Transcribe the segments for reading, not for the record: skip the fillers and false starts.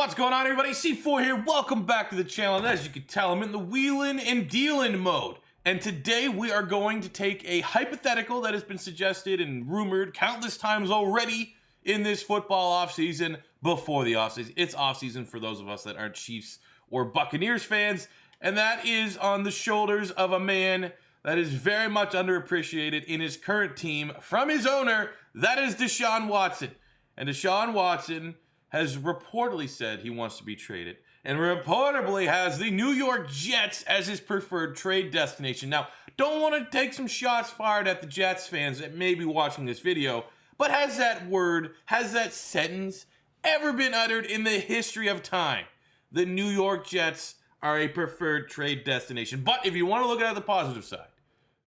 What's going on, everybody? C4 here. Welcome back to the channel. And as you can tell, I'm in the wheelin' and dealin' mode. And today we are going to take a hypothetical that has been suggested and rumored countless times already in this football offseason before the offseason. It's offseason for those of us that aren't Chiefs or Buccaneers fans. And that is on the shoulders of a man that is very much underappreciated in his current team from his owner. That is Deshaun Watson. And Deshaun Watson has reportedly said he wants to be traded and reportedly has the New York Jets as his preferred trade destination. Now, don't want to take some shots fired at the Jets fans that may be watching this video, but has that word, has that sentence ever been uttered in the history of time? The New York Jets are a preferred trade destination. But if you want to look at the positive side,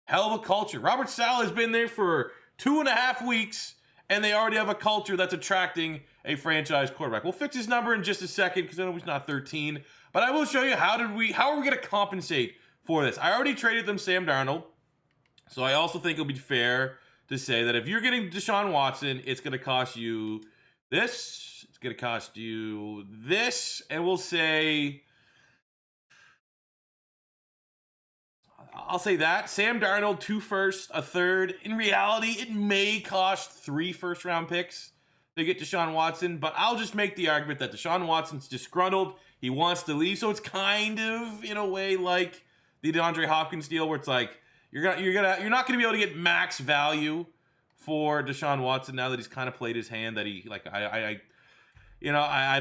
hell of a culture. Robert Saleh has been there for 2.5 weeks, and they already have a culture that's attracting a franchise quarterback. We'll fix his number in just a second because I know he's not 13. But I will show you how are we going to compensate for this. I already traded them Sam Darnold. So I also think it'll be fair to say that if you're getting Deshaun Watson, it's going to cost you this. It's going to cost you this. And we'll say, I'll say that. Sam Darnold, 2 firsts, a third. In reality, it may cost 3 first-round picks to get Deshaun Watson, but I'll just make the argument that Deshaun Watson's disgruntled. He wants to leave, so it's kind of, in a way, like the DeAndre Hopkins deal, where it's like you're not going to be able to get max value for Deshaun Watson now that he's kind of played his hand. That he like I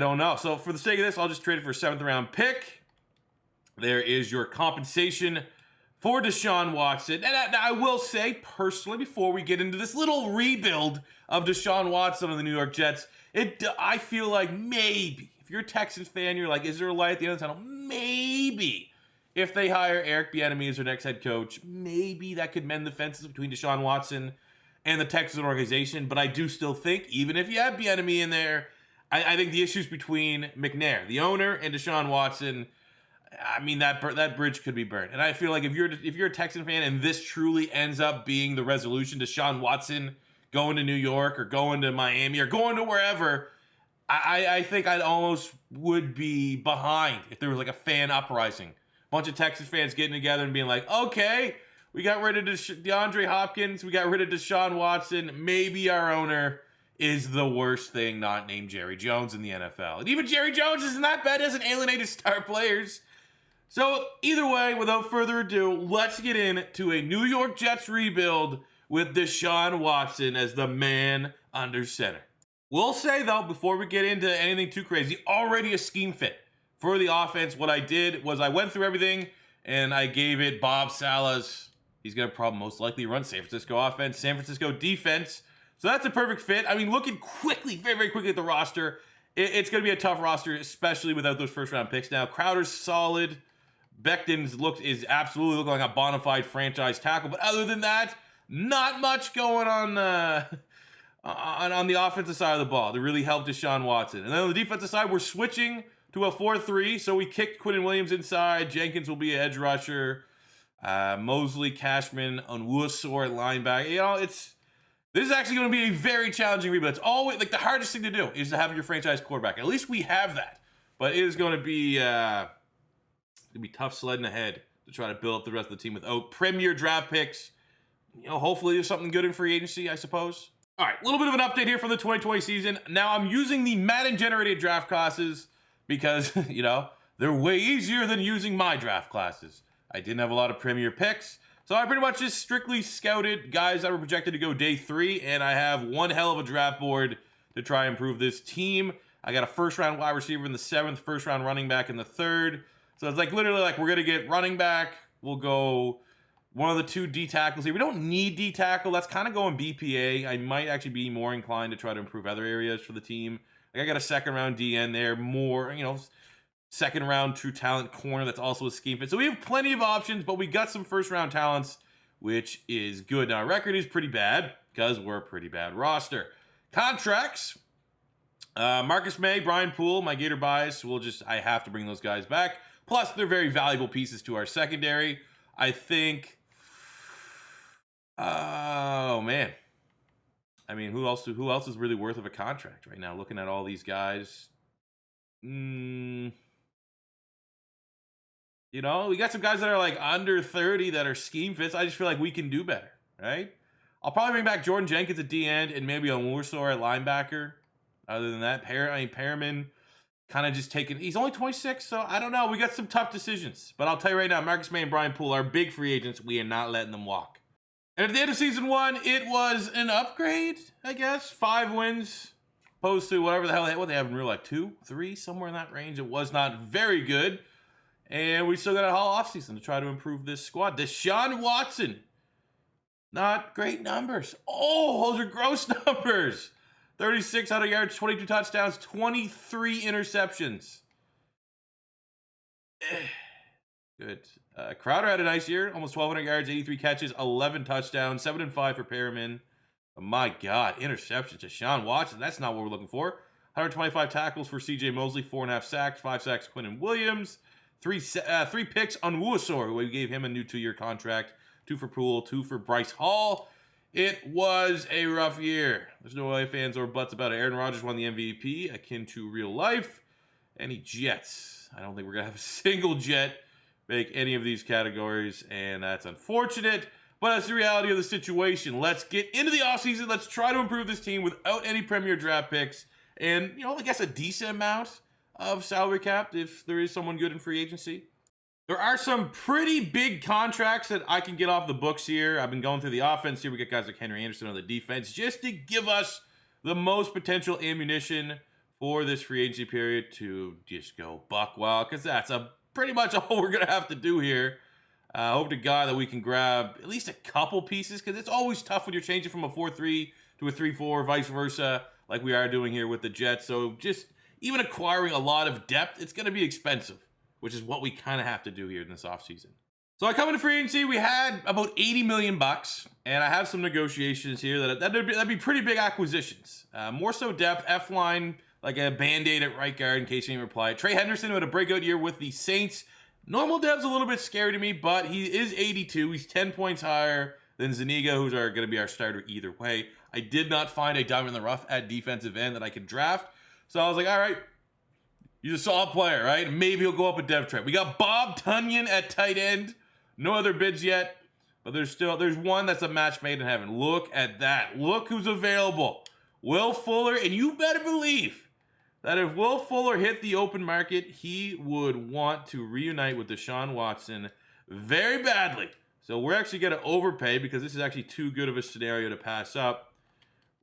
don't know. So for the sake of this, I'll just trade it for a 7th-round pick. There is your compensation for Deshaun Watson. And I will say, personally, before we get into this little rebuild of Deshaun Watson on the New York Jets, I feel like maybe, if you're a Texans fan, you're like, is there a light at the end of the tunnel? Maybe. If they hire Eric Bieniemy as their next head coach, maybe that could mend the fences between Deshaun Watson and the Texans organization. But I do still think, even if you have Bieniemy in there, I think the issues between McNair, the owner, and Deshaun Watson, I mean, that bridge could be burned. And I feel like if you're a Texan fan and this truly ends up being the resolution, Deshaun Watson going to New York or going to Miami or going to wherever, I think I'd almost would be behind if there was like a fan uprising. A bunch of Texas fans getting together and being like, okay, we got rid of DeAndre Hopkins, we got rid of Deshaun Watson, maybe our owner is the worst thing not named Jerry Jones in the NFL. And even Jerry Jones isn't that bad, doesn't alienate his star players. So either way, without further ado, let's get into a New York Jets rebuild with Deshaun Watson as the man under center. We'll say, though, before we get into anything too crazy, already a scheme fit for the offense. What I did was I went through everything, and I gave it Bob Saleh's. He's going to probably most likely run San Francisco offense, San Francisco defense. So that's a perfect fit. I mean, looking quickly, very, very quickly at the roster, it's going to be a tough roster, especially without those first-round picks. Now, Crowder's solid. Becton's is absolutely looking like a bona fide franchise tackle, but other than that, not much going on the offensive side of the ball to really help Deshaun Watson. And then on the defensive side, we're switching to a 4-3, so we kicked Quinn Williams inside. Jenkins will be an edge rusher. Mosley, Cashman, Onwuasor at linebacker. You know, this is actually going to be a very challenging rebuild. It's always like the hardest thing to do is to have your franchise quarterback. At least we have that, but it is going to be. It'll be tough sledding ahead to try to build up the rest of the team without premier draft picks. You know, hopefully there's something good in free agency, I suppose. All right, a little bit of an update here from the 2020 season. Now I'm using the Madden-generated draft classes because, you know, they're way easier than using my draft classes. I didn't have a lot of premier picks, so I pretty much just strictly scouted guys that were projected to go day 3, and I have one hell of a draft board to try and improve this team. I got a first-round wide receiver in the 7th, first-round running back in the 3rd. So it's like literally like we're going to get running back. We'll go one of the 2 D tackles here. We don't need D tackle. That's kind of going BPA. I might actually be more inclined to try to improve other areas for the team. Like I got a 2nd-round DN there. More, 2nd-round true talent corner. That's also a scheme fit. So we have plenty of options, but we got some first-round talents, which is good. Now our record is pretty bad because we're a pretty bad roster. Contracts. Marcus May, Brian Poole, my Gator bias. I have to bring those guys back. Plus, they're very valuable pieces to our secondary. I think, oh man. I mean, who else is really worth of a contract right now? Looking at all these guys, You know, we got some guys that are like under 30 that are scheme fits. I just feel like we can do better, right? I'll probably bring back Jordan Jenkins at D end and maybe a Warsaw at linebacker. Other than that, Perriman kind of just taking. He's only 26, so I don't know. We got some tough decisions. But I'll tell you right now, Marcus May and Brian Poole are big free agents. We are not letting them walk. And at the end of season 1, it was an upgrade, I guess. 5 wins, opposed to whatever the hell they have in real life. 2, 3, somewhere in that range. It was not very good. And we still got a whole offseason to try to improve this squad. Deshaun Watson. Not great numbers. Oh, those are gross numbers. 3,600 yards, 22 touchdowns, 23 interceptions. Good. Crowder had a nice year. Almost 1,200 yards, 83 catches, 11 touchdowns, 7 and 5 for Perriman. Oh my God, interceptions to Deshaun Watson. That's not what we're looking for. 125 tackles for C.J. Mosley, 4.5 sacks, 5 sacks Quinn Williams. 3 picks on Wuasor, who we gave him a new 2-year contract. 2 for Poole, 2 for Bryce Hall. It was a rough year. There's no way fans or buts about it. Aaron Rodgers won the MVP, akin to real life. Any Jets? I don't think we're going to have a single Jet make any of these categories, and that's unfortunate. But that's the reality of the situation. Let's get into the offseason. Let's try to improve this team without any premier draft picks. And, you know, I guess a decent amount of salary cap if there is someone good in free agency. There are some pretty big contracts that I can get off the books here. I've been going through the offense here. We got guys like Henry Anderson on the defense just to give us the most potential ammunition for this free agency period to just go buck wild, because that's pretty much all we're going to have to do here. I hope to God that we can grab at least a couple pieces, because it's always tough when you're changing from a 4-3 to a 3-4, vice versa, like we are doing here with the Jets. So just even acquiring a lot of depth, it's going to be expensive, which is what we kind of have to do here in this offseason. So I come into free agency, we had about 80 million bucks, and I have some negotiations here that'd be pretty big acquisitions. More so depth, F-line, like a Band-Aid at right guard in case you didn't reply. Trey Henderson, who had a breakout year with the Saints. Normal depth's a little bit scary to me, but he is 82. He's 10 points higher than Zuniga, who's going to be our starter either way. I did not find a diamond in the rough at defensive end that I could draft. So I was like, all right, he's a solid player, right? Maybe he'll go up a dev trade. We got Bob Tunyon at tight end. No other bids yet, but there's one that's a match made in heaven. Look at that. Look who's available. Will Fuller, and you better believe that if Will Fuller hit the open market, he would want to reunite with Deshaun Watson very badly. So we're actually going to overpay because this is actually too good of a scenario to pass up.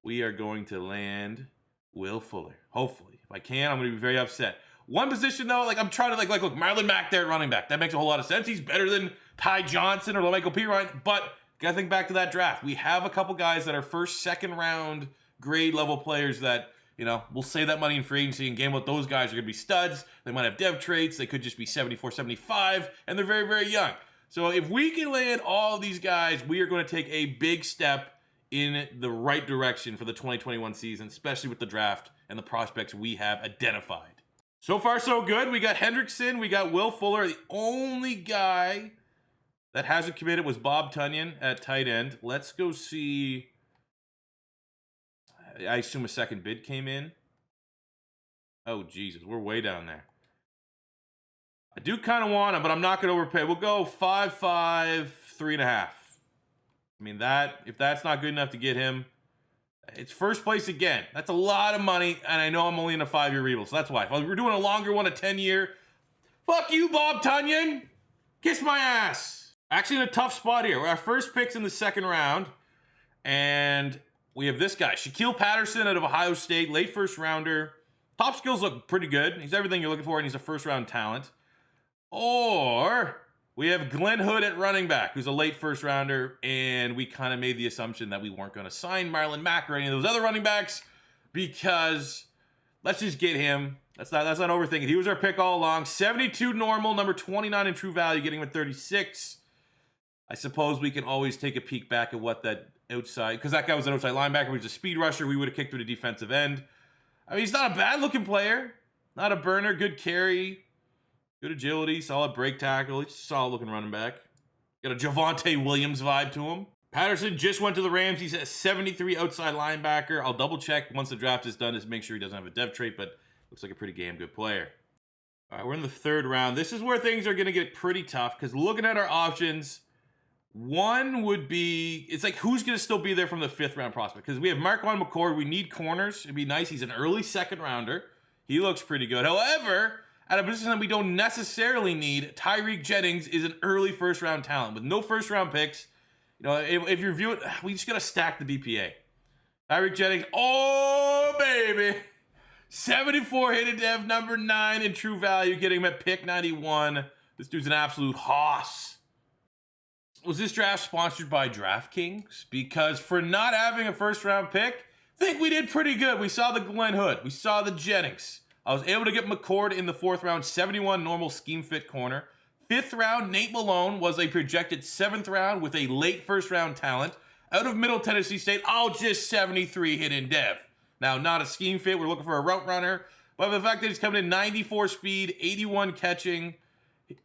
We are going to land Will Fuller. Hopefully. If I can, I'm going to be very upset. One position, though, like I'm trying to, look, Marlon Mack there at running back. That makes a whole lot of sense. He's better than Ty Johnson or LaMichael Pirine, but got to think back to that draft. We have a couple guys that are first, second round grade level players that, you know, we'll save that money in free agency and game with those guys are going to be studs. They might have dev traits. They could just be 74, 75, and they're very, very young. So if we can land all of these guys, we are going to take a big step in the right direction for the 2021 season, especially with the draft and the prospects we have identified. So far, so good. We got Hendrickson. We got Will Fuller. The only guy that hasn't committed was Bob Tunyon at tight end. Let's go see. I assume a second bid came in. Oh, Jesus. We're way down there. I do kind of want him, but I'm not going to overpay. We'll go 5.5, 3.5. I mean, if that's not good enough to get him, it's first place again. That's a lot of money, and I know I'm only in a 5-year rebuild, so that's why. If we're doing a longer one, a 10-year, fuck you, Bob Tunyon. Kiss my ass. Actually in a tough spot here. Our first pick's in the second round, and we have this guy, Shaquille Patterson out of Ohio State, late first rounder. Top skills look pretty good. He's everything you're looking for, and he's a first-round talent. Or we have Glenn Hood at running back, who's a late first rounder, and we kind of made the assumption that we weren't going to sign Marlon Mack or any of those other running backs because let's just get him. That's not overthinking. He was our pick all along. 72 normal, number 29 in true value, getting him at 36. I suppose we can always take a peek back at what that outside, because that guy was an outside linebacker. He was a speed rusher. We would have kicked through the defensive end. I mean, he's not a bad-looking player. Not a burner. Good carry. Good agility, solid break tackle. He's a solid-looking running back. Got a Javonte Williams vibe to him. Patterson just went to the Rams. He's a 73 outside linebacker. I'll double-check once the draft is done to make sure he doesn't have a dev trait, but Looks like a pretty damn good player. All right, we're in the 3rd round. This is where things are going to get pretty tough because looking at our options, one would be, it's like who's going to still be there from the 5th round prospect? Because we have Marquand McCord. We need corners. It'd be nice. He's an early 2nd rounder. He looks pretty good. However, at a position that we don't necessarily need, Tyreek Jennings is an early 1st round talent with no 1st round picks. You know, if you're viewing, we just got to stack the BPA. Tyreek Jennings, oh baby. 74 hidden dev, number 9 in true value, getting him at pick 91. This dude's an absolute hoss. Was this draft sponsored by DraftKings? Because for not having a 1st round pick, I think we did pretty good. We saw the Glenn Hood. We saw the Jennings. I was able to get McCord in the 4th round, 71 normal scheme fit corner. 5th round, Nate Malone was a projected 7th round with a late 1st round talent. Out of Middle Tennessee State, just 73 hidden dev. Now, not a scheme fit. We're looking for a route runner. But the fact that he's coming in 94 speed, 81 catching,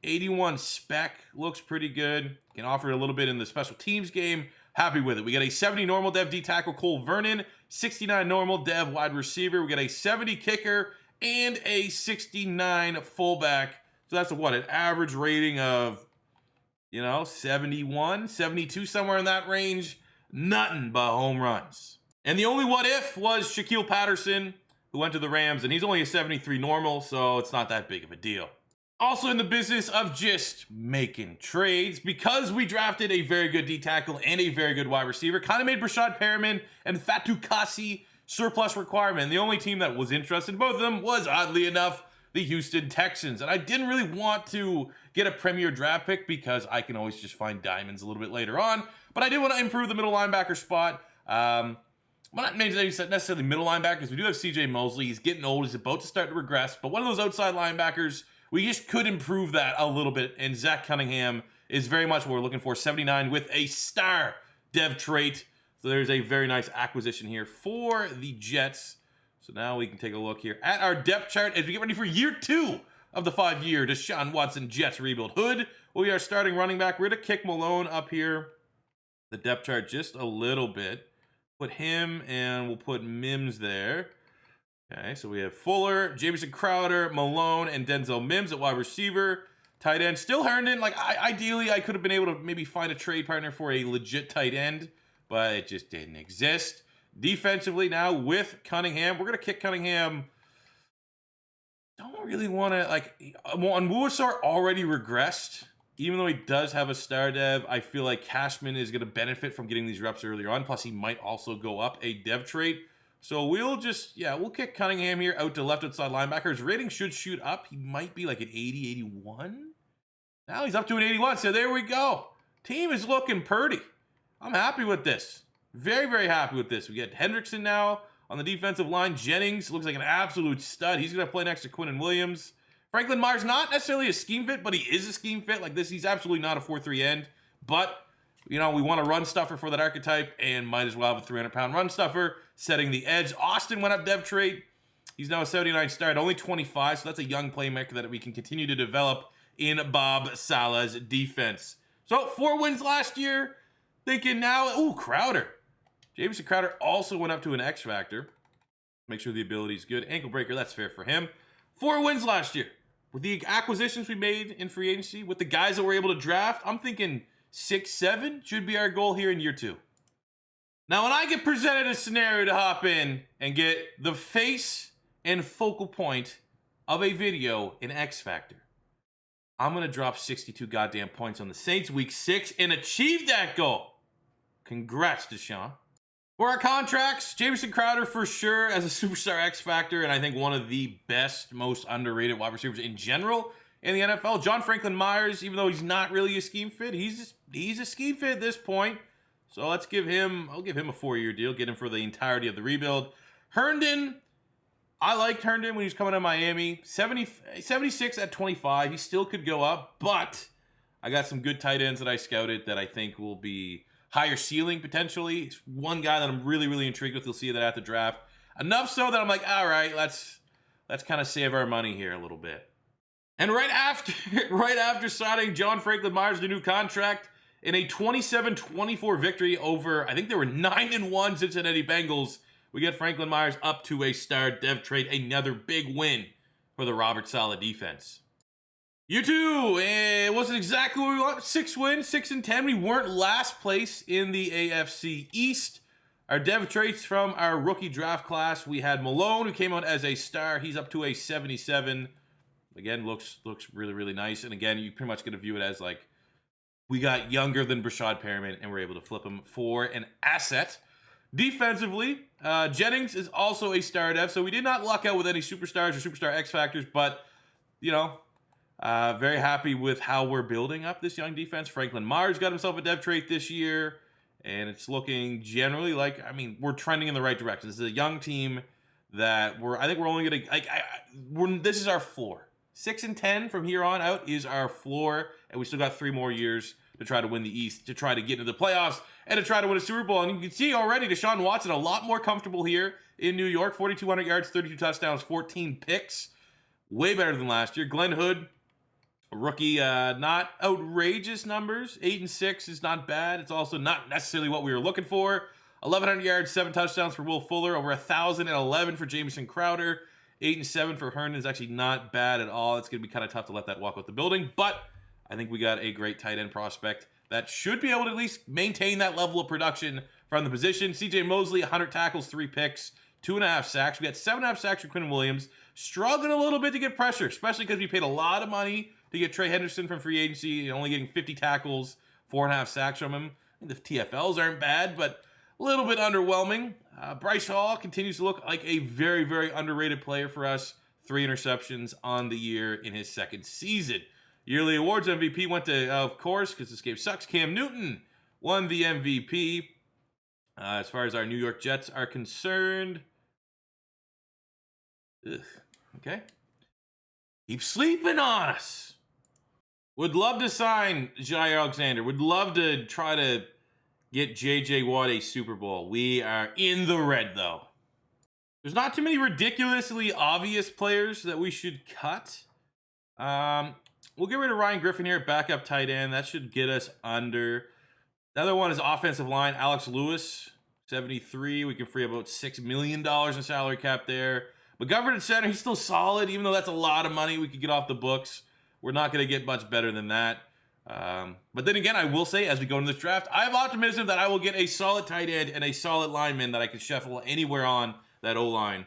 81 spec, looks pretty good. Can offer a little bit in the special teams game. Happy with it. We got a 70 normal dev D tackle, Cole Vernon, 69 normal dev wide receiver. We got a 70 kicker and a 69 fullback. So that's an average rating of, 71, 72, somewhere in that range. Nothing but home runs. And the only what if was Shaquille Patterson, who went to the Rams, and he's only a 73 normal, so it's not that big of a deal. Also in the business of just making trades, because we drafted a very good D tackle and a very good wide receiver, kind of made Brashad Perriman and Fatou Kassi surplus requirement. The only team that was interested in both of them was, oddly enough, the Houston Texans. And I didn't really want to get a premier draft pick because I can always just find diamonds a little bit later on. But I did want to improve the middle linebacker spot. Well, not necessarily middle linebackers. We do have CJ Mosley. He's getting old. He's about to start to regress. But one of those outside linebackers, we just could improve that a little bit. And Zach Cunningham is very much what we're looking for. 79 with a star dev trait. So there's a very nice acquisition here for the Jets. So now we can take a look here at our depth chart as we get ready for year 2 of the 5-year Deshaun Watson Jets rebuild. Hood, we are starting running back. We're going to kick Malone up here. The depth chart just a little bit. Put him and we'll put Mims there. Okay, so we have Fuller, Jamison Crowder, Malone, and Denzel Mims at wide receiver. Tight end, still Herndon. Ideally, I could have been able to maybe find a trade partner for a legit tight end, but it just didn't exist. Defensively now with Cunningham, we're going to kick Cunningham. Don't really want to, Onwuasor already regressed. Even though he does have a star dev, I feel like Cashman is going to benefit from getting these reps earlier on. Plus, he might also go up a dev trait. So we'll kick Cunningham here out to left outside linebacker. His rating should shoot up. He might be like an 80, 81. Now he's up to an 81. So there we go. Team is looking pretty. I'm happy with this. Very, very happy with this. We get Hendrickson now on the defensive line. Jennings looks like an absolute stud. He's going to play next to Quinn Williams. Franklin Myers, not necessarily a scheme fit, but he is a scheme fit like this. He's absolutely not a 4-3 end. But, we want a run stuffer for that archetype and might as well have a 300-pound run stuffer, setting the edge. Austin went up dev trait. He's now a 79 star at only 25, so that's a young playmaker that we can continue to develop in Bob Saleh's defense. So, 4 wins last year. Thinking now, Crowder. Jamison Crowder also went up to an X Factor. Make sure the ability is good. Ankle breaker, that's fair for him. 4 wins last year. With the acquisitions we made in free agency, with the guys that we're able to draft, I'm thinking 6, 7 should be our goal here in year 2. Now, when I get presented a scenario to hop in and get the face and focal point of a video in X Factor, I'm going to drop 62 goddamn points on the Saints week 6 and achieve that goal. Congrats, Deshaun. For our contracts, Jamison Crowder for sure as a superstar X Factor, and I think one of the best, most underrated wide receivers in general in the NFL. John Franklin Myers, even though he's not really a scheme fit, he's a scheme fit at this point. So I'll give him a 4-year deal, get him for the entirety of the rebuild. Herndon, I liked Herndon when he was coming to Miami. 76 at 25, he still could go up, but I got some good tight ends that I scouted that I think will be higher ceiling potentially. It's one guy that I'm really, really intrigued with. You'll see that at the draft. Enough so that I'm like, all right, let's kind of save our money here a little bit. And right after signing John Franklin Myers the new contract in a 27-24 victory over, I think they were 9-1 Cincinnati Bengals, We get Franklin Myers up to a star dev trade. Another big win for the Robert Saleh defense. You too. It wasn't exactly what we want. 6 wins, 6-10. We weren't last place in the AFC East. Our dev traits from our rookie draft class. We had Malone, who came out as a star. He's up to a 77. Again, looks really, really nice. And again, you pretty much get to view it as like, we got younger than Brashad Perriman, and we're able to flip him for an asset. Defensively, Jennings is also a star dev, so we did not luck out with any superstars or superstar X factors, but, you know, very happy with how we're building up this young defense. Franklin Myers got himself a dev trait this year, and it's looking generally like, I mean, we're trending in the right direction. This is a young team that I think we're only going to, this is our floor. 6-10 from here on out is our floor, and we still got 3 more years to try to win the East, to try to get into the playoffs, and to try to win a Super Bowl. And you can see already Deshaun Watson a lot more comfortable here in New York. 4,200 yards, 32 touchdowns, 14 picks. Way better than last year. Glenn Hood, a rookie, not outrageous numbers. 8-6 is not bad. It's also not necessarily what we were looking for. 1,100 yards, 7 touchdowns for Will Fuller. Over 1,011 for Jamison Crowder. 8-7 for Herndon is actually not bad at all. It's going to be kind of tough to let that walk out the building, but I think we got a great tight end prospect that should be able to at least maintain that level of production from the position. CJ Mosley, 100 tackles, 3 picks, 2.5 sacks. We got 7.5 sacks for Quinn Williams. Struggling a little bit to get pressure, especially because we paid a lot of money to get Trey Henderson from free agency and only getting 50 tackles, 4.5 sacks from him. I think the TFLs aren't bad, but a little bit underwhelming. Bryce Hall continues to look like a very, very underrated player for us. 3 interceptions on the year in his 2nd season. Yearly awards MVP went to, of course, because this game sucks, Cam Newton won the MVP. As far as our New York Jets are concerned, okay. Keep sleeping on us. Would love to sign Jair Alexander. Would love to try to get J.J. Watt a Super Bowl. We are in the red, though. There's not too many ridiculously obvious players that we should cut. We'll get rid of Ryan Griffin here at backup tight end. That should get us under. The other one is offensive line. Alex Lewis, 73. We can free about $6 million in salary cap there. McGovern at center, he's still solid, even though that's a lot of money we could get off the books. We're not going to get much better than that. But then again, I will say, as we go into this draft, I have optimism that I will get a solid tight end and a solid lineman that I can shuffle anywhere on that O-line.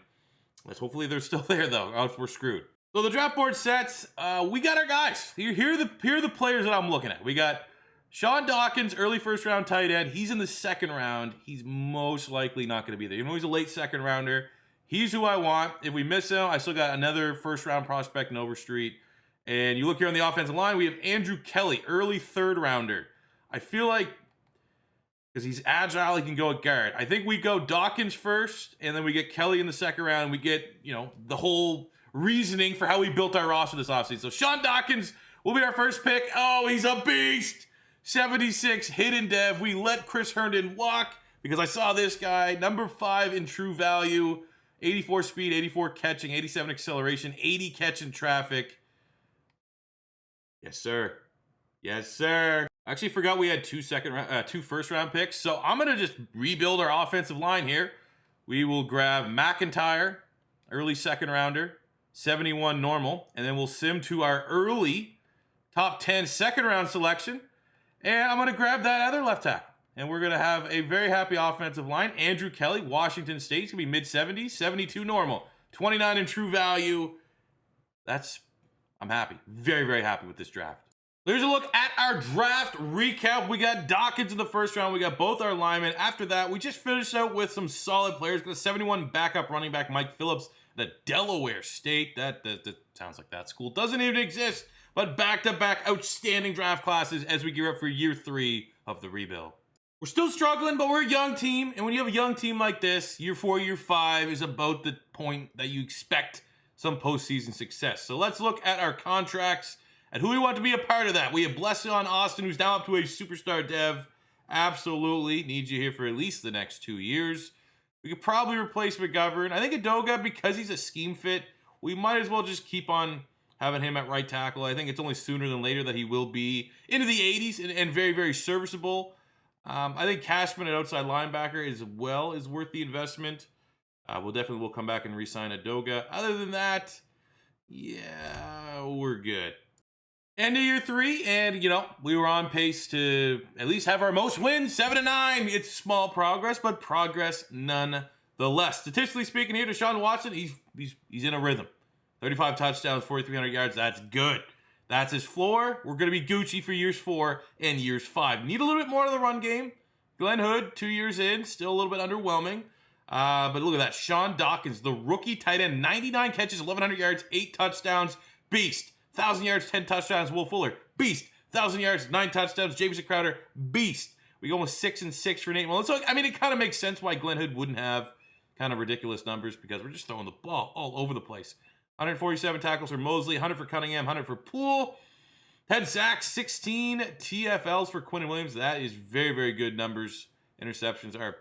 Let's hopefully they're still there, though, or else we're screwed. So the draft board sets, we got our guys. Here are the players that I'm looking at. We got Sean Dawkins, early first-round tight end. He's in the 2nd round. He's most likely not going to be there. Even though he's a late 2nd rounder, he's who I want. If we miss him, I still got another first-round prospect in Overstreet. And you look here on the offensive line, we have Andrew Kelly, early 3rd rounder. I feel like, because he's agile, he can go at guard. I think we go Dawkins first, and then we get Kelly in the 2nd round, and we get, you know, the whole reasoning for how we built our roster this offseason. So Sean Dawkins will be our first pick. Oh, he's a beast. 76, hidden dev. We let Chris Herndon walk because I saw this guy, number 5 in true value, 84 speed, 84 catching, 87 acceleration, 80 catch in traffic. Yes, sir. Yes, sir. I actually forgot we had 2 first-round picks, so I'm going to just rebuild our offensive line here. We will grab McIntyre, early 2nd rounder, 71 normal, and then we'll sim to our early top 10 2nd-round selection, and I'm going to grab that other left tackle. And we're going to have a very happy offensive line. Andrew Kelly, Washington State. He's going to be mid-70s, 72 normal, 29 in true value. I'm happy. Very, very happy with this draft. Here's a look at our draft recap. We got Dawkins in the 1st round. We got both our linemen. After that, we just finished out with some solid players. Got a 71 backup running back, Mike Phillips, at Delaware State. That sounds like that school doesn't even exist. But back-to-back outstanding draft classes as we gear up for year 3 of the rebuild. We're still struggling, but we're a young team. And when you have a young team like this, year 4, year 5 is about the point that you expect some postseason success. So let's look at our contracts and who we want to be a part of that. We have Blesson Austin, who's now up to a superstar dev. Absolutely needs you here for at least the next 2 years. We could probably replace McGovern. I think Adoga, because he's a scheme fit, we might as well just keep on having him at right tackle. I think it's only sooner than later that he will be into the 80s and very, very serviceable. I think Cashman at outside linebacker as well is worth the investment. We'll come back and re-sign Adoga. Other than that, yeah, we're good. End of year 3, and we were on pace to at least have our most wins, 7-9. It's small progress, but progress nonetheless. Statistically speaking, here, Deshaun Watson, he's in a rhythm. 35 touchdowns, 4,300 yards. That's good. That's his floor. We're going to be Gucci for years 4 and years 5. Need a little bit more of the run game. Glenn Hood, 2 years in, still a little bit underwhelming. But look at that. Sean Dawkins, the rookie tight end, 99 catches, 1,100 yards, 8 touchdowns. Beast. 1,000 yards, 10 touchdowns. Will Fuller. Beast. 1,000 yards, 9 touchdowns. Jameson Crowder. Beast. We go almost 6-6 for Nate Malone. So, I mean, it kind of makes sense why Glenn Hood wouldn't have kind of ridiculous numbers because we're just throwing the ball all over the place. 147 tackles for Mosley, 100 for Cunningham, 100 for Poole. 10 sacks, 16 TFLs for Quinn Williams. That is very, very good numbers. Interceptions are,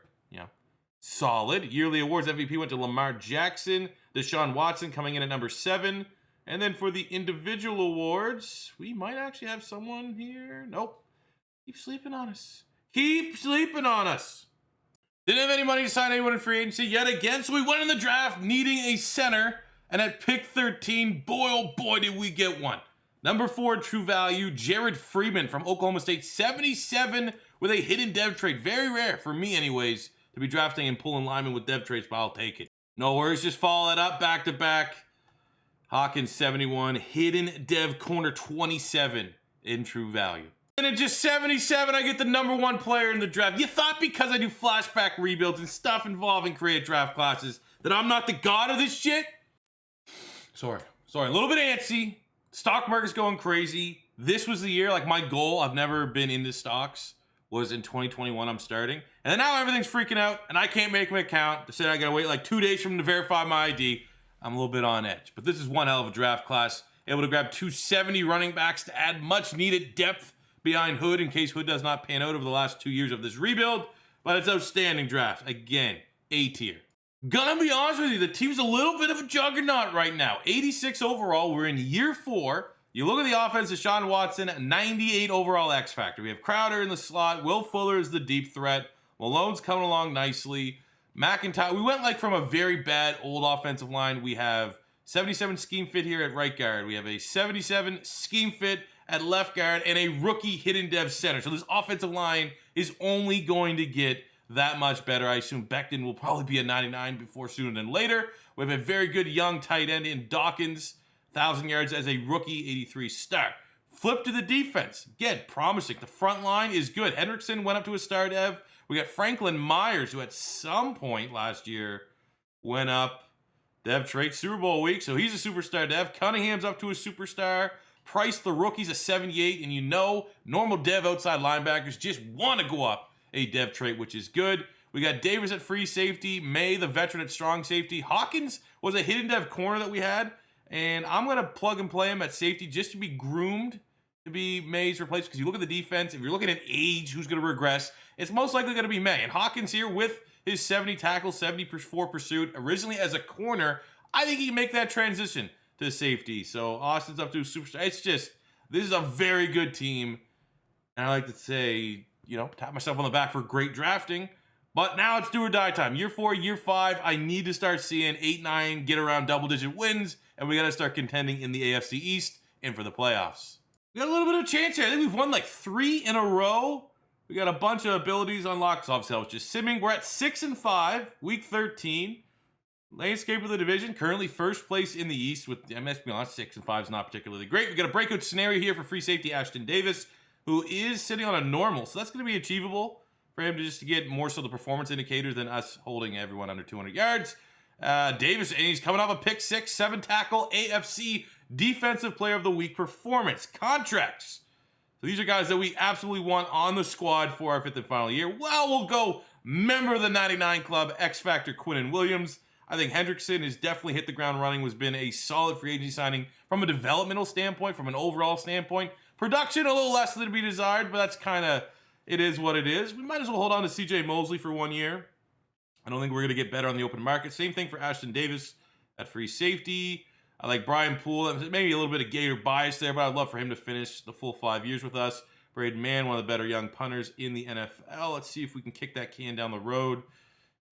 solid. Yearly awards MVP went to Lamar Jackson. Deshaun Watson coming in at number 7. And then for the individual awards, we might actually have someone here. Nope. Keep sleeping on us. Keep sleeping on us. Didn't have any money to sign anyone in free agency yet again, so we went in the draft needing a center. And at pick 13, boy, oh boy, did we get one. Number 4, true value, Jared Freeman from Oklahoma State. 77 with a hidden dev trade. Very rare, for me anyways, to be drafting and pulling linemen with dev trades, but I'll take it. No worries, just follow that up back to back. Hawkins, 71. Hidden dev corner, 27 in true value. And at just 77, I get the number 1 player in the draft. You thought because I do flashback rebuilds and stuff involving creative draft classes that I'm not the god of this shit? Sorry, a little bit antsy. Stock market's going crazy. This was the year, like my goal, I've never been into stocks, was in 2021 I'm starting. And then now everything's freaking out and I can't make my account. They said I gotta wait like 2 days for them to verify my ID. I'm a little bit on edge. But this is one hell of a draft class. Able to grab 270 running backs to add much needed depth behind Hood in case Hood does not pan out over the last 2 years of this rebuild. But it's outstanding draft. Again, A tier. Gonna be honest with you, the team's a little bit of a juggernaut right now. 86 overall, we're in year 4. You look at the offense, Deshaun Watson, 98 overall X factor. We have Crowder in the slot, Will Fuller is the deep threat, Malone's coming along nicely. McIntyre, we went like from a very bad old offensive line. We have 77 scheme fit here at right guard. We have a 77 scheme fit at left guard and a rookie hidden dev center. So this offensive line is only going to get that much better. I assume Becton will probably be a 99 before sooner than later. We have a very good young tight end in Dawkins, 1,000 yards as a rookie, 83 star. Flip to the defense. Again, promising. The front line is good. Hendrickson went up to a star dev. We got Franklin Myers, who at some point last year went up dev trait Super Bowl week, so he's a superstar dev. Cunningham's up to a superstar. Price, the rookie's a 78, and normal dev outside linebackers just want to go up a dev trait, which is good. We got Davis at free safety, May, the veteran, at strong safety. Hawkins was a hidden dev corner that we had, and I'm going to plug and play him at safety just to be groomed to be May's replacement, because you look at the defense, if you're looking at age, who's going to regress, it's most likely going to be May. And Hawkins here with his 70 tackles, 74 pursuit, originally as a corner, I think he can make that transition to safety. So Austin's up to a superstar. It's just, this is a very good team, and I like to say, tap myself on the back for great drafting. But now it's do or die time. Year 4, year 5, I need to start seeing 8-9 get around double-digit wins, and we got to start contending in the AFC East and for the playoffs. We got a little bit of a chance here. I think we've won like 3 in a row. We got a bunch of abilities unlocked. So obviously I was just simming. We're at 6-5, week 13. Landscape of the division, currently first place in the East with, let's be honest, 6-5 is not particularly great. We got a breakout scenario here for free safety Ashton Davis, who is sitting on a normal. So that's going to be achievable for him to get more so the performance indicators than us holding everyone under 200 yards. Davis, and he's coming off a pick 6, 7 tackle, AFC Defensive Player of the Week performance. Contracts. So these are guys that we absolutely want on the squad for our 5th and final year. Well, we'll go member of the 99 Club, X Factor Quinn Williams. I think Hendrickson has definitely hit the ground running, has been a solid free agency signing from a developmental standpoint, from an overall standpoint. Production, a little less than to be desired, but that's kind of, it is what it is. We might as well hold on to CJ Mosley for 1 year. I don't think we're going to get better on the open market. Same thing for Ashton Davis at free safety. I like Brian Poole. Maybe a little bit of Gator bias there, but I'd love for him to finish the full 5 years with us. Braden Mann, one of the better young punters in the NFL. Let's see if we can kick that can down the road.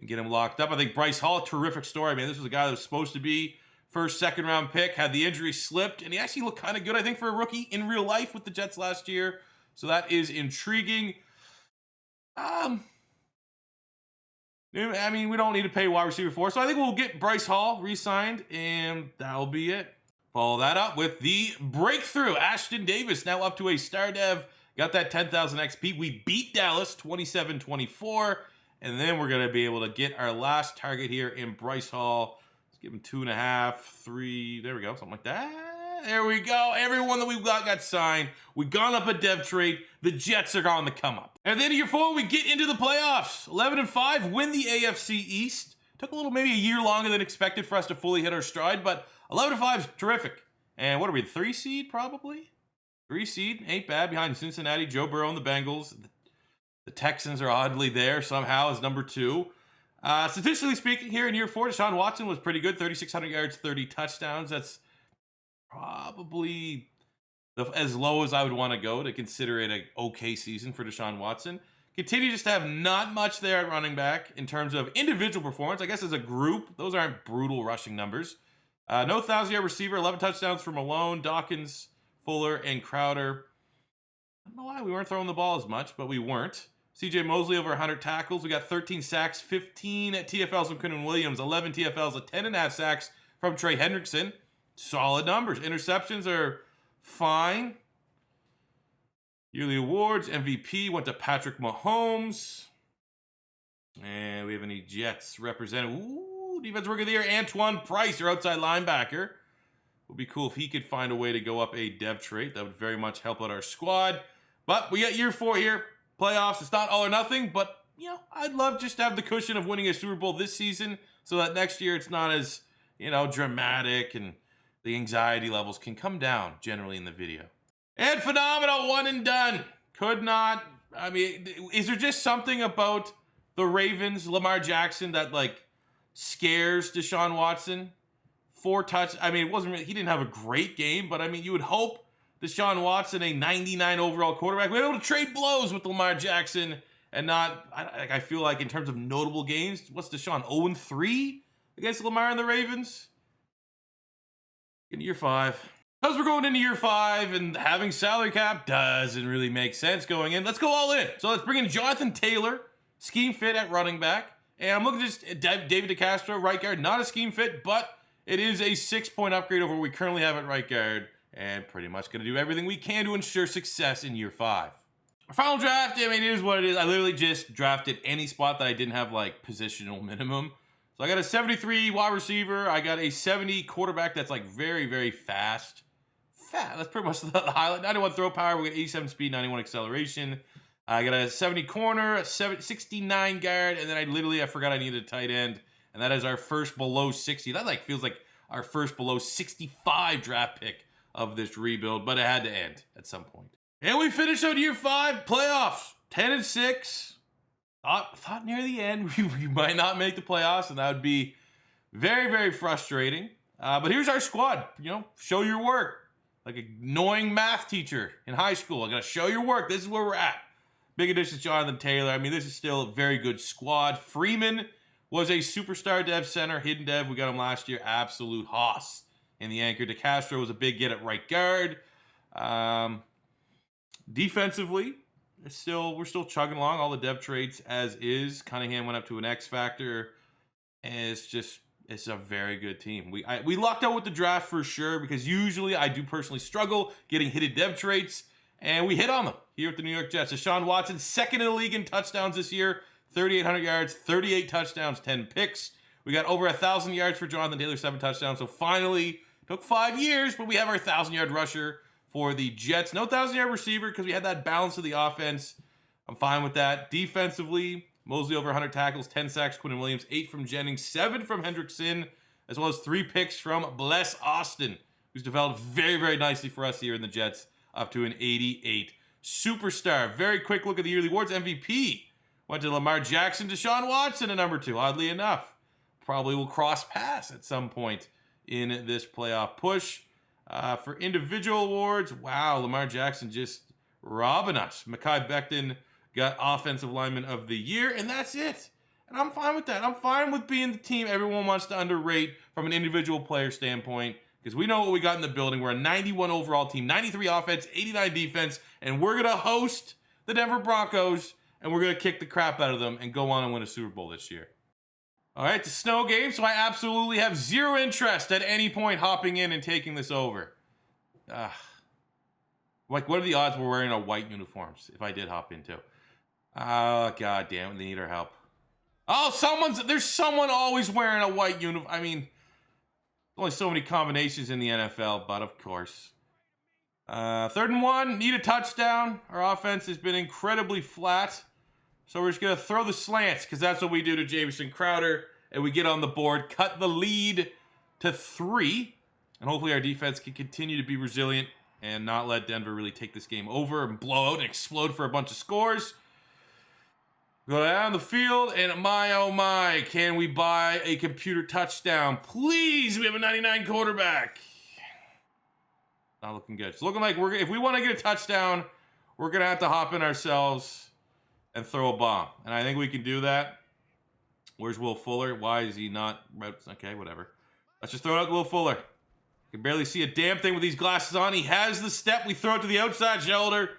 and get him locked up. I think Bryce Hall, terrific story. I mean, this was a guy that was supposed to be first, second round pick, had the injury slipped, and he actually looked kind of good, I think, for a rookie in real life with the Jets last year. So that is intriguing. I mean, we don't need to pay wide receiver for, so I think we'll get Bryce Hall re-signed, and that'll be it. Follow that up with the breakthrough. Ashton Davis now up to a star dev. Got that 10,000 XP. We beat Dallas 27-24, and then we're going to be able to get our last target here in Bryce Hall. Let's give him 2.5, 3. There we go, something like that. There we go. Everyone that we've got signed. We've gone up a dev trade. The Jets are on the come up. And then year 4, we get into the playoffs. 11-5, win the AFC East. Took a little, maybe a year longer than expected for us to fully hit our stride, but 11-5 is terrific. And what are we, 3 seed probably? 3 seed, ain't bad, behind Cincinnati, Joe Burrow, and the Bengals. The Texans are oddly there somehow as number 2. Statistically speaking, here in year 4, Deshaun Watson was pretty good. 3,600 yards, 30 touchdowns. That's probably as low as I would want to go to consider it an okay season for Deshaun Watson. Continue just to have not much there at running back in terms of individual performance. I guess as a group, those aren't brutal rushing numbers. No 1,000-yard receiver, 11 touchdowns for Malone, Dawkins, Fuller, and Crowder. I don't know why we weren't throwing the ball as much, but we weren't. CJ Mosley over 100 tackles. We got 13 sacks, 15 TFLs from Quinn Williams, 11 TFLs, 10.5 sacks from Trey Hendrickson. Solid numbers. Interceptions are fine. Yearly awards, MVP went to Patrick Mahomes. And we have any Jets represented. Ooh, Defensive Rookie of the Year, Antoine Price, your outside linebacker. Would be cool if he could find a way to go up a dev trait. That would very much help out our squad. But we got year 4 here. Playoffs, it's not all or nothing, but, you know, I'd love just to have the cushion of winning a Super Bowl this season so that next year it's not as, you know, dramatic and the anxiety levels can come down generally in the video. And phenomenal, 1 and done. Could not, I mean, is there just something about the Ravens, Lamar Jackson, that, like, scares Deshaun Watson? 4 touch, I mean, it wasn't really, he didn't have a great game, but I mean, you would hope Deshaun Watson, a 99 overall quarterback, we're able to trade blows with Lamar Jackson and not, I feel like in terms of notable games, what's Deshaun, 0-3 against Lamar and the Ravens? In year 5. Because we're going into year 5 and having salary cap doesn't really make sense going in. Let's go all in. So let's bring in Jonathan Taylor, scheme fit at running back. And I'm looking just at David DeCastro, right guard, not a scheme fit, but it is a 6-point upgrade over what we currently have at right guard. And pretty much going to do everything we can to ensure success in year 5. Our final draft, I mean, it is what it is. I literally just drafted any spot that I didn't have, like, positional minimum. So I got a 73 wide receiver. I got a 70 quarterback that's, like, very, very fast. That's pretty much the highlight. 91 throw power. We got 87 speed, 91 acceleration. I got a 70 corner, a 69 guard, and then I forgot I needed a tight end. And that is our first below 60. That, like, feels like our first below 65 draft pick of this rebuild, but it had to end at some point. And we finished out year 5 playoffs, 10-6. Thought near the end we might not make the playoffs, and that would be very, very frustrating. But here's our squad. You know, show your work. Like an annoying math teacher in high school. I gotta show your work. This is where we're at. Big addition to Jonathan Taylor. I mean, this is still a very good squad. Freeman was a superstar dev center, hidden dev. We got him last year. Absolute hoss in the anchor. DeCastro was a big get at right guard. Defensively, we're still chugging along. All the dev traits as is. Cunningham went up to an X factor. And it's a very good team. We lucked out with the draft for sure, because usually I do personally struggle getting hidden dev traits, and we hit on them here at the New York Jets. Deshaun Watson, second in the league in touchdowns this year. 3,800 yards, 38 touchdowns, 10 picks. We got over 1,000 yards for Jonathan Taylor, 7 touchdowns. So finally, took 5 years, but we have our 1,000-yard rusher for the Jets. No 1,000-yard receiver because we had that balance of the offense. I'm fine with that. Defensively, Mosley over 100 tackles, 10 sacks, Quinn Williams, 8 from Jennings, 7 from Hendrickson, as well as 3 picks from Bless Austin, who's developed very, very nicely for us here in the Jets, up to an 88. Superstar. Very quick look at the yearly awards. MVP went to Lamar Jackson. Deshaun Watson at number 2, oddly enough. Probably will cross paths at some point in this playoff push. For individual awards, wow, Lamar Jackson just robbing us. Mekhi Becton got Offensive Lineman of the Year, and that's it. And I'm fine with that. I'm fine with being the team everyone wants to underrate from an individual player standpoint, because we know what we got in the building. We're a 91 overall team, 93 offense, 89 defense, and we're going to host the Denver Broncos, and we're going to kick the crap out of them and go on and win a Super Bowl this year. All right, it's a snow game, so I absolutely have zero interest at any point hopping in and taking this over. Like, what are the odds we're wearing our white uniforms if I did hop into? Oh, god damn it, they need our help. Oh, there's someone always wearing a white uniform. I mean, only so many combinations in the NFL, but of course. 3rd and 1, need a touchdown. Our offense has been incredibly flat. So we're just going to throw the slants, because that's what we do to Jamison Crowder. And we get on the board, cut the lead to 3. And hopefully our defense can continue to be resilient and not let Denver really take this game over and blow out and explode for a bunch of scores. Go down the field, and my, oh my, can we buy a computer touchdown? Please, we have a 99 quarterback. Not looking good. It's looking like if we want to get a touchdown, we're going to have to hop in ourselves and throw a bomb. And I think we can do that. Where's Will Fuller? Why is he not? Okay, whatever. Let's just throw it out to Will Fuller. Can barely see a damn thing with these glasses on. He has the step. We throw it to the outside shoulder,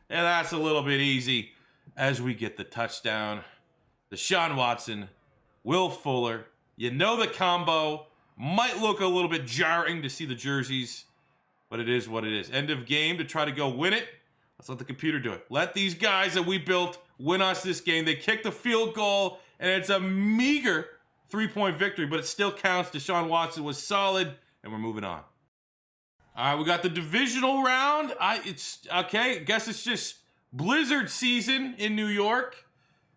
and that's a little bit easy as we get the touchdown. Deshaun Watson, Will Fuller. You know the combo. Might look a little bit jarring to see the jerseys, but it is what it is. End of game to try to go win it. Let's let the computer do it. Let these guys that we built win us this game. They kicked the field goal, and it's a meager 3-point victory, but it still counts. Deshaun Watson was solid, and we're moving on. All right, we got the divisional round. It's okay. I guess it's just blizzard season in New York,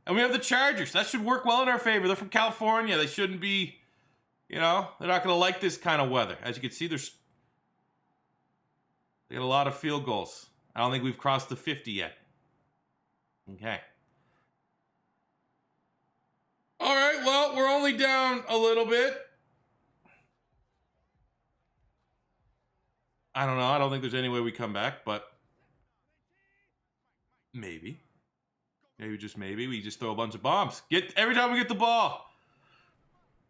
and we have the Chargers. That should work well in our favor. They're from California. They shouldn't be, they're not going to like this kind of weather. As you can see, they got a lot of field goals. I don't think we've crossed the 50 yet. Okay. All right, well, we're only down a little bit. I don't know. I don't think there's any way we come back, but maybe. Maybe, just maybe, we just throw a bunch of bombs. Every time we get the ball.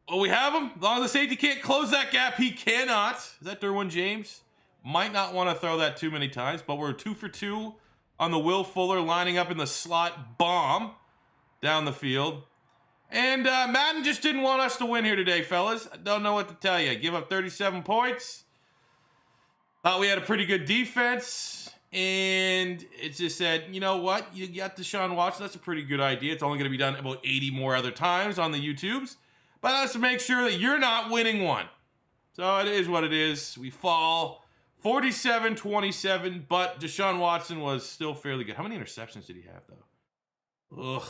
Oh, we have him. As long as the safety can't close that gap, he cannot. Is that Derwin James? Might not want to throw that too many times, but we're 2 for 2 on the Will Fuller lining up in the slot bomb down the field. And Madden just didn't want us to win here today, fellas. I don't know what to tell you. Give up 37 points. Thought we had a pretty good defense. And it just said, you know what? You got Deshaun Watson. That's a pretty good idea. It's only going to be done about 80 more other times on the YouTubes. But that's to make sure that you're not winning one. So it is what it is. We fall 47-27, but Deshaun Watson was still fairly good. How many interceptions did he have, though? Ugh.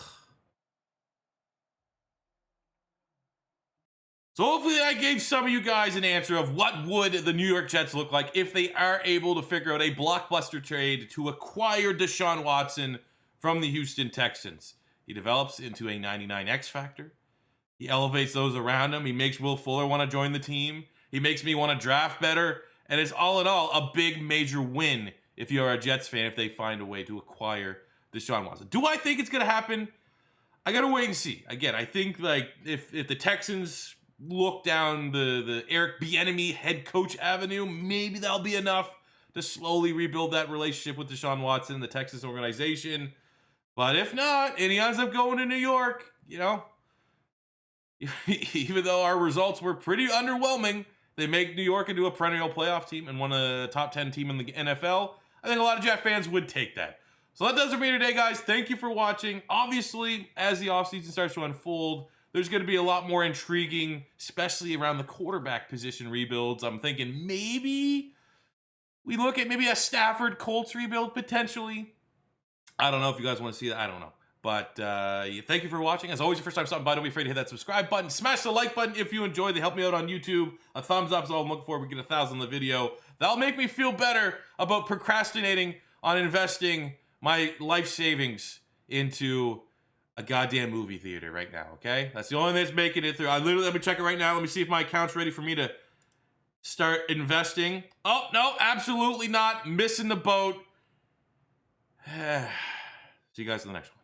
So hopefully I gave some of you guys an answer of what would the New York Jets look like if they are able to figure out a blockbuster trade to acquire Deshaun Watson from the Houston Texans. He develops into a 99 X factor. He elevates those around him. He makes Will Fuller want to join the team. He makes me want to draft better. And it's all in all a big major win if you are a Jets fan, if they find a way to acquire Deshaun Watson. Do I think it's going to happen? I got to wait and see. Again, I think like if the Texans look down the Eric Bieniemy head coach avenue, maybe that'll be enough to slowly rebuild that relationship with Deshaun Watson, the Texas organization. But if not, and he ends up going to New York, even though our results were pretty underwhelming, they make New York into a perennial playoff team and one of the top 10 team in the NFL. I think a lot of Jet fans would take that. So that does it for me today, guys. Thank you for watching. Obviously, as the offseason starts to unfold, there's going to be a lot more intriguing, especially around the quarterback position rebuilds. I'm thinking maybe we look at maybe a Stafford Colts rebuild potentially. I don't know if you guys want to see that. I don't know. But thank you for watching. As always, your first time stopping by, don't be afraid to hit that subscribe button. Smash the like button if you enjoyed. They help me out on YouTube. A thumbs up is all I'm looking for. We get 1,000 in the video. That'll make me feel better about procrastinating on investing my life savings into a goddamn movie theater right now, okay? That's the only thing that's making it through. Let me check it right now. Let me see if my account's ready for me to start investing. Oh, no, absolutely not. Missing the boat. See you guys in the next one.